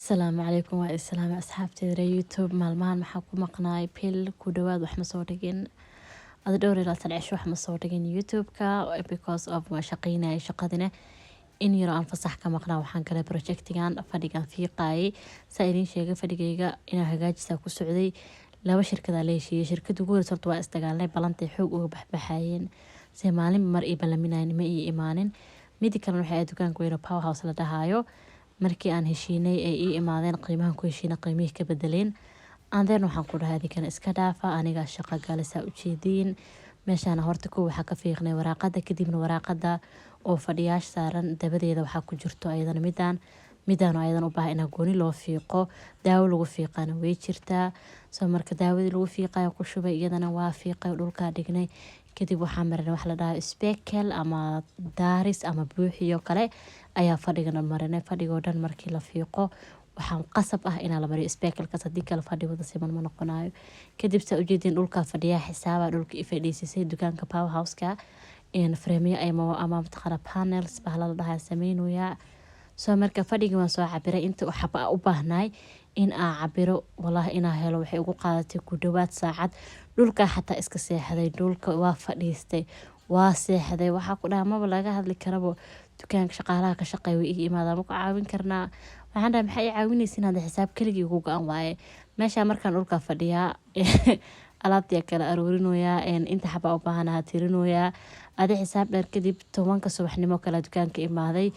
السلام عليكم والسلام أصحابتي ري يوتيوب maalmahan maxaa ku maqnaay pil ku dhawaad wax ma soo dhigin ada dhowr ilaa tan cisho wax ma soo dhigin youtube-ka because of waa shaqeynaya shaqadina in yaro aan fasax ka maqnaa waxaan kale projectigan fadhigan fiiqaayay saa idin sheegay fadhigayga inaa hagaajisaa ku socday laba shirkada la heshiiyey shirkada ugu horeysa horta waa isdagaalnay balantay xoog uga baxbaxayeen se maalinba mar ii balaminayn ma ii imaanin midi kalena waxay ahayd dukaanka weyno powerhouse la dhahaayo markii aan heshiinay ay ii imaadeen qiimahan ku heshiina qiimihii ka bedeleen andeen waxaan ku dhahay adinkana iska dhaafa anigaa shaqa galisaa ujeediin meeshaana horta kow waxaa ka fiiqnay waraaqada kadibna waraaqada oo fadhiyaash saaran dabadeeda waxaa ku jirto ayadana midaan ayadan u baahan inaa gooni loo fiiqo daawo lagu fiiqana way jirtaa soo marka daawadii lagu fiiqayo ku shubay iyadana waa fiiqay dhulkaa dhignay kadib waxaa marinay wax la dhahayo spekel ama daaris ama buuxiyo kale ayaa fadhigana marinay fadhigoo dhan markii la fiiqo waxaan qasab ah inaa la mariyo spekelkaas haddii kale fadhi wada siman ma noqonayo kadib saa ujeediin dhulkaa fadhiyaa xisaaba dhulka i fadhiisisay dukaanka powerhouse-ka fremiyo ama mataqaana panels bahla la dhahaa sameynoyaa soo marka fadhigii waan soo cabiray inta waxba u baahnaay in aa cabiro walahi inaa helo waxay ugu qaadatay ku dhawaad saacad dhulkaa xataa iska seexday dhulka waa fadhiistay waa seexday waxaa ku dhaha maba laga hadli karabo dukaanka shaqaalaha ka shaqeeya way iga imaadaan ma ku caawin karnaa waxaan dhahay maxaa i caawinaysiin hadda xisaab keligii ugu go-an waaye meeshaa markaan dhulkaa fadhiyaa alaabtii kala aruurinoyaa inta xabaa u baahanaha tirinoyaa adi xisaab dheer kadib 10 subaxnimo kale dukaanka imaaday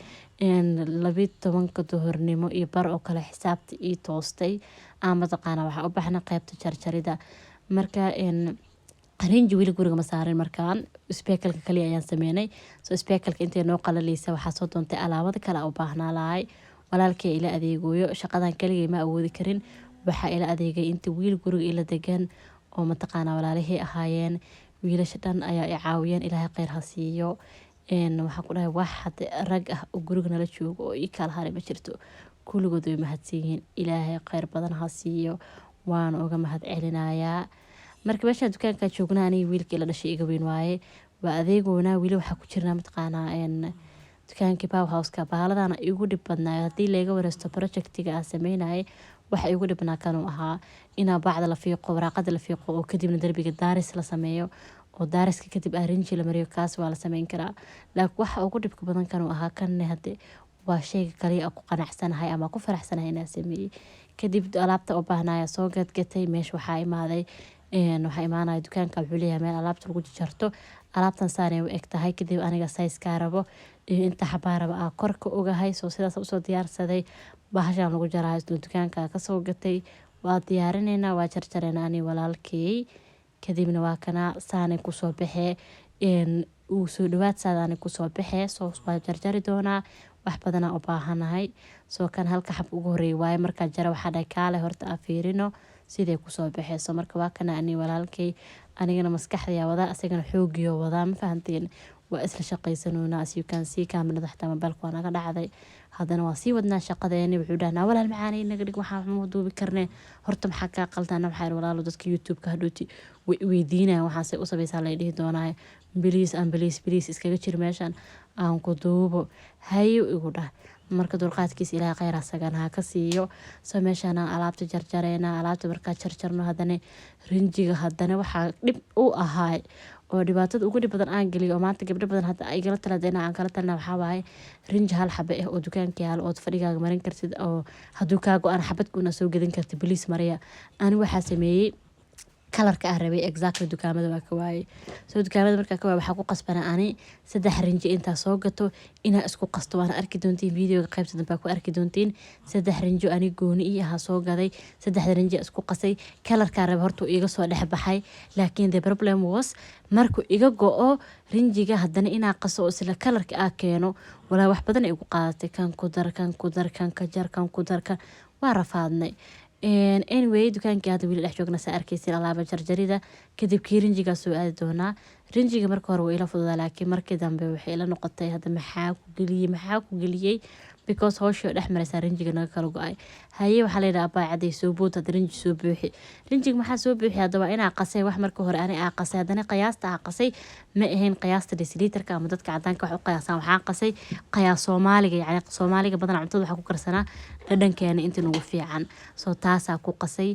12 duhurnimo iyo bar oo kale xisaabta ii toostay ama taqaana waxaa u baxna qaybta jarjarida marka arrange wili guriga ma saarin markaan spekelka kaliya ayaan sameynay soo spekelka intay noo qalaleysa waxaa soo doontay alaabada kale u baahnaa lahay walaalkay ila adeegoyo shaqadan kaligay ma awoodi karin waxaa ila adeegay inta wiil guriga ila degan oo mataqaana walaalihii ahaayeen wiilasha dhan ayaa i caawiyeen ilaahay kheyr ha siiyo waxaan ku dhahay wax hade rag ah oo guriga nala joogo oo ii kala haray ma jirto kulligood way mahadsan yihiin ilaahay kheyr badan ha siiyo waana uga mahad celinayaa marka meeshaan dukaanka joognaa aniga wiilkii la dhashay iga weyn waaye waa adeegoona wili waxaa ku jirnaa mataqaanaa dukaankii powerhouse-ka baaladana igu dhib badnaayo haddii laga wareysto projectiga aan sameynayay waxa igu dhibnaa kanuu ahaa inaa bacda la fiiqo waraaqada la fiiqo oo kadibna darbiga daaris la sameeyo oo daariska kadib arrinji la mariyo kaas waa la sameyn karaa laakiin waxa ugu dhibka badan kanuu ahaa kanne hadde waa sheyga kaliya ku qanacsanahay ama ku faraxsanahay inaa sameeyey kadib alaabta u baahnaya soo gadgatay meesha waxaa imaaday waxaa imaanaya dukaanka wuxuu leeyahay meel alaabta lagu jarto alaabtan saanay u eg tahay kadib aniga size-kaa rabo inta xabaa raba aa korka ogahay soo sidaas usoo diyaarsaday bahashaan lagu jarahay dukaanka kasoo gatay waa diyaarineynaa waa jarjareynaa ani walaalkey kadibna waa kana saanay kusoo baxee uu soo dhawaad saadaanay kusoo baxee soo waa jarjari doonaa wax badanaa u baahanahay soo kan halka xab ugu horeeyay waaye markaa jara waxaa dhahay kaale horta aa fiirino siday kusoo baxeyso marka waa kana ani walaalkey anigana maskaxdayaa wadaa asagana xoogiyo wadaa ma fahanteen waa isla shaqaysanoona as you can see kaamirada xataa mobilka waa naga dhacday haddana waa sii wadnaa shaqadeeni wuxuu dhahnaa walaal macaanay naga dhig waxaan ma duubi karne horta maxaa kaa qaldana waxaa walaalo dadka youtube-ka hadhooti way weydiinayaan waxaase u sabaysaa lay dhihi doonaayo biliis iskaga jir meeshan aan ku duubo hayo igu dhah marka dulqaadkiisa ilaahay kheyr asagana ha ka siiyo soo meeshaan aan alaabta jarjareynaa alaabta markaa jarjarno haddana rinjiga haddana waxaa dhib u ahaay oo dhibaatada ugu dhib badan aan geliyo oo maanta gabdho badan hadda ay gala taladeen aan kala talina waxaa waaye rinji hal xabe ah oo dukaanka yaalo ood fadhigaaga marin kartid oo hadduu kaa go-aan xabadkuuna soo gadan kartid biliis mariya ani waxaa sameeyey kalarka ah rabay exactly dukaamada waa ka waayay soo dukaamada markaa ka waay waxaa ku qasbana ani 3 rinji intaa soo gato inaa isku qasto waana arki doontiin videoga qaybta dambe ku arki doontiin 3 rinji ani gooni ii ahaa soo gaday 3 rinji isku qasay kalarka rabay horta iga soo dhex baxay laakiin the problem was markuu iga go-o rinjiga haddana inaa qaso oo isla kalarka aa keeno walaa wax badan ay ugu qaadatay kan ku dar kan ka jar kan ku dar kan waa rafaadnay anyway dukaankii hadda wili dhex joogna saa arkaysin alaaba jarjarida kadib kii rinjigaa soo aadi doonaa rinjiga marka hore waa ila fududaa laakiin markii dambe waxay ila noqotay hadda maxaa ku geliyey because hawshii oo dhex maraysaa rinjiga naga kala go-ay. Haye waxaa la yidhaha abaa caday soo bood hadda rinji soo buuxi. Rinjiga maxaa soo buuxi hadda waa inaa qasay wax marka hore ani aa qasay haddana qiyaasta aa qasay ma ahayn qiyaasta decilitarka ama dadka cadaanka wax u qiyaasaan waxaan qasay qiyaas Soomaaliga yacni Soomaaliga badan cuntada waxaa ku karsanaa dhadhankeena inta nagu fiican soo taasaa ku qasay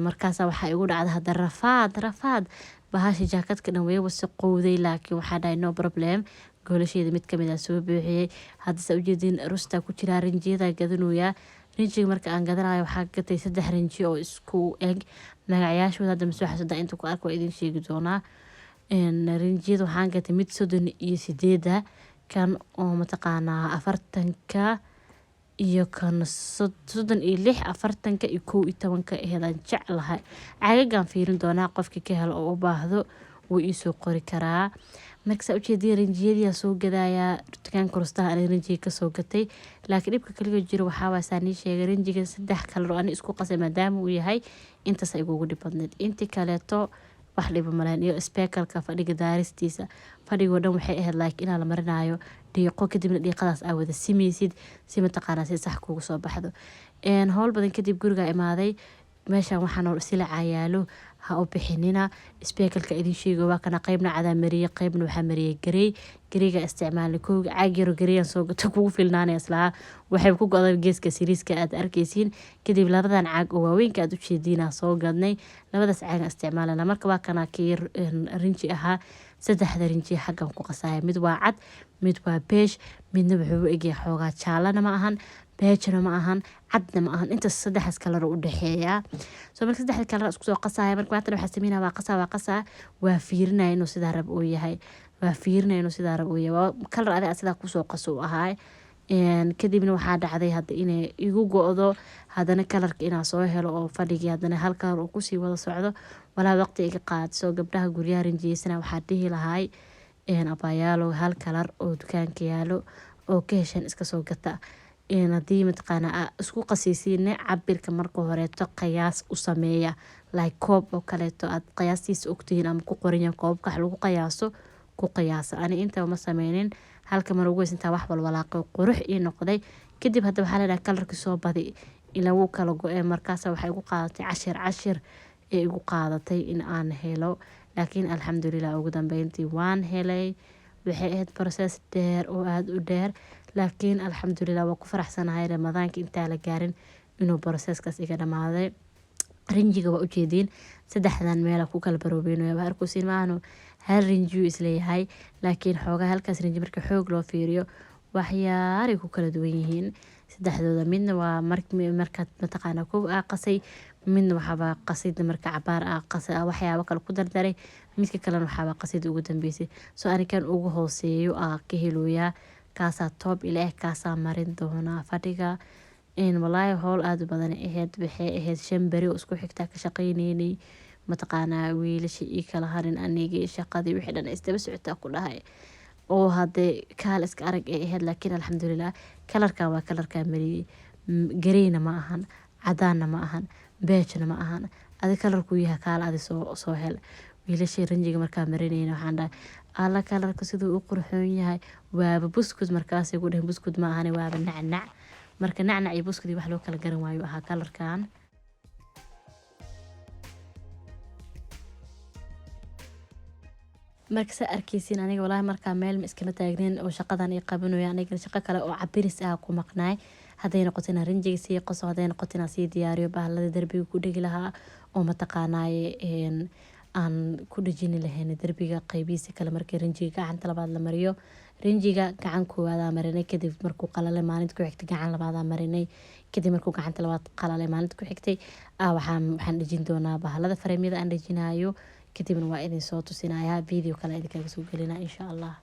markaasa waxaa igu dhacda hadda rafaad bahasha jaakadka dhan way wasaqowday laakiin waxaa dhahay no problem goolasheeda mid kamid ah soo buuxiyey. hadda saa ujeedin rusta ku jiraa rinjiyada gadanoyaa. rinjiga marka aan gadanayo waxaa gatay 3 rinji oo isku eg magacayaashooda hadda masoo xasuusta inta ku arko waa idin sheegi doonaa. rinjiyada waxaan gatay mid 38 kan oo mataqaanaa 40ka iyo kan 36 40ka iyo 11ka aheedaan jeclahay. caagagaan fiirin doonaa qofkii ka helo oo u baahdo wuu ii soo qori karaa. marka ujeediyay rinjiyada soo gadaya dukaanka rustaha aan rinjiga ka soo gatay laakiin dhibka kaliya jiro waxaa waa saani sheegay rinjiga 3 kalar oo aan isku qasay maadaama uu yahay intaas ay ugu dhib badneed intii kaleeto wax dhiba malayn iyo speakerka fadhiga daaristiisa fadhigo dhan waxay ahayd like inaan la marinayo dhiiqo kadibna dhiiqadaas aa wada simeysid si mataqaanaa si sax kugu soo baxdo. howl badan kadib guriga imaaday meeshan waxaan oo sila cayaalo ha u bixinina speakerka idin sheego waa kana qaybna cadaa mariyay qaybna waxaa mariyay gareyga isticmaalay kooga caag yar oo gareeyaan soo gato kugu filnaanay islaa waxay ku go'day geeska siriiska aad arkaysiin kadib labadan caag oo waaweynka aad u jeediina soo gadnay labadaas caag isticmaalana marka waa kana kiir rinji ahaa 3 rinji xaggan ku qasaya mid waa cad mid waa beige midna wuxuu u egyahay xoogaa jaalana ma ahan beejna ma ahan cadna ma ahan inta 3 kalar u dhaxeeya soo marka 3 kalar isku soo qasaya marka waxa waxa sameeyna waa qasa waa fiirinaa inuu sida rab uu yahay kalar adiga sida ku soo qaso ahaa kadibna waxaa dhacday hadda inay igu go'do haddana kalarka inaa soo helo oo fadhigi haddana hal kalar uu kusii wada socdo walaa waqti iga qaadso gabdhaha guryaha rinjiyeysana waxaa dhihi lahay abayaalo hal kalar oo dukaanka yaalo oo ka heshan iska soo gata haddii mataqaanaa isku qasaysiine cabirka marka horeeto qiyaas u sameeya like koob oo kaleeto aad qiyaastiisa ogtihiin ama ku qoran koobka wax lagu qiyaaso ku qiyaasa ani inta ma sameynin halka mar ugu inta wax walwalaaqo qurux ii noqday kadib hadda waxaa la dhahaa kalarka soo badi ila uu kala go'ay markaas waxay igu qaadatay 10 ee igu qaadatay in aan helo laakiin alxamdulillah ugu dambeyntii waan helay waxay ahayd process dheer oo aad u dheer laakiin alxamdulillah waa ku faraxsanahay ramadaanka inta la gaarin inuu processkaas iga dhamaaday. rinjiga waa ujeedin 3dan meel ku kala baroobeynayo waa arkusin maano hal rinji isleeyahay laakiin xoogaa halkaas rinji marka xoog loo fiiriyo waxyaaray ku kala duwan yihiin 3dooda midna waa markaad mataqaanaa koob qasay midna waxaa qasid marka cabaar qasay waxyaabo kale ku dardaray midka kalena waxaa qasid ugu dambeysay soo anikan ugu hooseeyo ka helooyaa kaasa top ilaa kaasa marin doona fadhiga walaahi howl aad u badan ahayd waxay ahayd 5 bari oo isku xigta ka shaqeyneenay mataqaanaa wiilasha ii kala harin aniga shaqadii wixii dhan isdaba socota ku dhahay oo hadee kaal iska arag ee ahayd laakiin alxamdulillah kalarkan waa kalarka mariyay gareeyna ma ahan cadaanna ma ahan beejna ma ahan adi kalarku yahay kaal adi soo hel wiilasha rinjiga markaa marinayna waxaan dhahay alla kalarka siduu u qurxoon yahay waaba buskud markaas ay ku dhahay buskud ma ahan waaba nacnac marka nacnac iyo buskud wax loo kala garan waayo ahaa kalarkan. marka arkaysiin aniga walaahi marka meel ma iskama taagneen oo shaqadan ay qabanayo aniga shaqo kale oo cabiris ku maqnaay haday noqotina rinjiga si qoso haday noqotina si diyaariyo bahalada darbiga ku dhigi lahaa oo mataqaanay aan ku dhajini lahayn darbiga qaybiisa kale markii rinjiga gacanta labaad la mariyo rinjiga gacan koowaad marinay kadib markuu qalalay maalinta ku xigtay gacan labaad marinay kadib markuu gacanta labaad qalalay maalinta ku xigtay waxaan dhajin doonaa bahalada fareemyada aan dhajinayo kadibna waa idin soo tusinayaa video kale idin kaga soo gelinaa insha Allah.